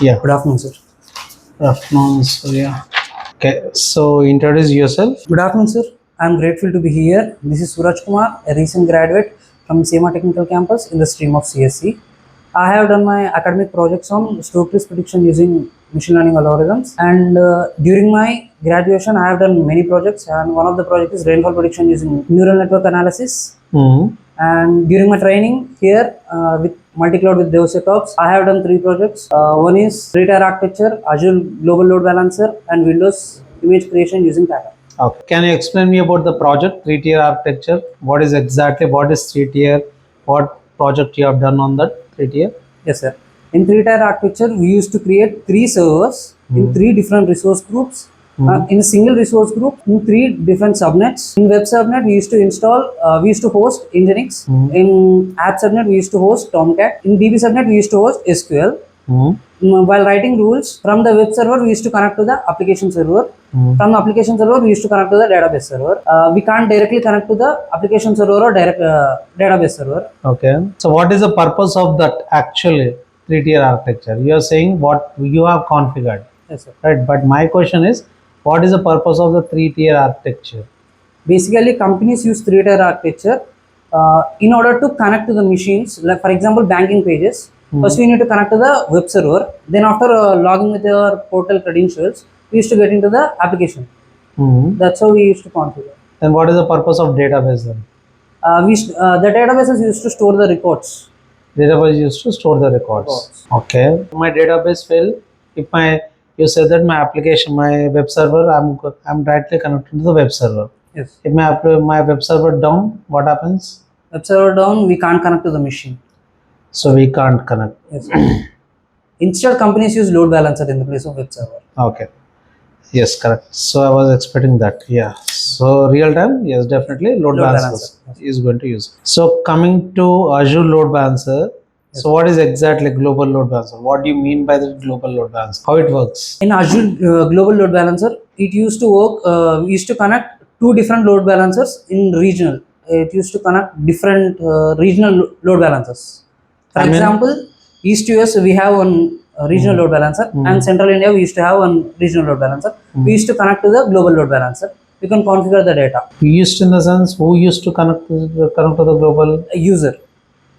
Yeah. Good afternoon, sir. Good afternoon, Surya. Okay, so introduce yourself. Good afternoon, sir. I'm grateful to be here. This is 𝐦𝐬𝐵𝐿, a recent graduate from SEMA Technical Campus in the stream of CSC. I have done my academic projects on stroke risk prediction using machine learning algorithms, and during my graduation, I have done many projects, and one of the projects is rainfall prediction using neural network analysis. Mm-hmm. And during my training here with multi-cloud with DevSecOps, I have done 3 projects. One is 3-tier architecture, Azure Global Load Balancer, and Windows image creation using Tata. Okay. Can you explain me about the project, 3-tier architecture? What is 3-tier? What project you have done on that 3-tier? Yes, sir. In 3-tier architecture, we used to create 3 servers in 3 different resource groups. In a single resource group, in 3 different subnets. In web subnet, we used to host Nginx. In app subnet, we used to host Tomcat. In DB subnet, we used to host SQL. While writing rules from the web server, we used to connect to the application server. From the application server, we used to connect to the database server. We can't directly connect to the application server or direct database server. Okay. So what is the purpose of that actually 3-tier architecture? You are saying what you have configured. Yes, sir. Right. But my question is, what is the purpose of the 3-tier architecture? Basically, companies use 3-tier architecture in order to connect to the machines. Like for example, banking pages. First, we need to connect to the web server. Then, after logging with your portal credentials, we used to get into the application. That's how we used to configure. Then what is the purpose of database then? The databases used to store the records. Database used to store the records. Okay. My database fail. If you said that my application, my web server, I'm directly connected to the web server. Yes. If my web server down, what happens? Web server down, we can't connect to the machine. So we can't connect. Yes. Instead, companies use load balancer in the place of web server. Okay. Yes, correct. So I was expecting that. Yeah. So real time, yes, definitely load balancer is going to use. So coming to Azure load balancer. Yes. So what is exactly global load balancer? What do you mean by the global load balancer? How it works? In Azure global load balancer, it used to work. We used to connect 2 different load balancers in regional. It used to connect different regional load balancers. For example, East US we have one regional load balancer, and Central India we used to have one regional load balancer. We used to connect to the global load balancer. We can configure the data. Used in the sense, who used to connect to the global? A user.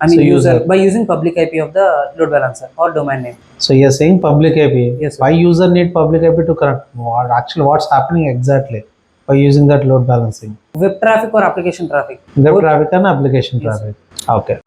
User by using public IP of the load balancer or domain name. So you're saying public IP. Yes, sir. Why user need public IP to connect? What's happening exactly by using that load balancing? Web traffic or application traffic. Web traffic and application traffic. Okay.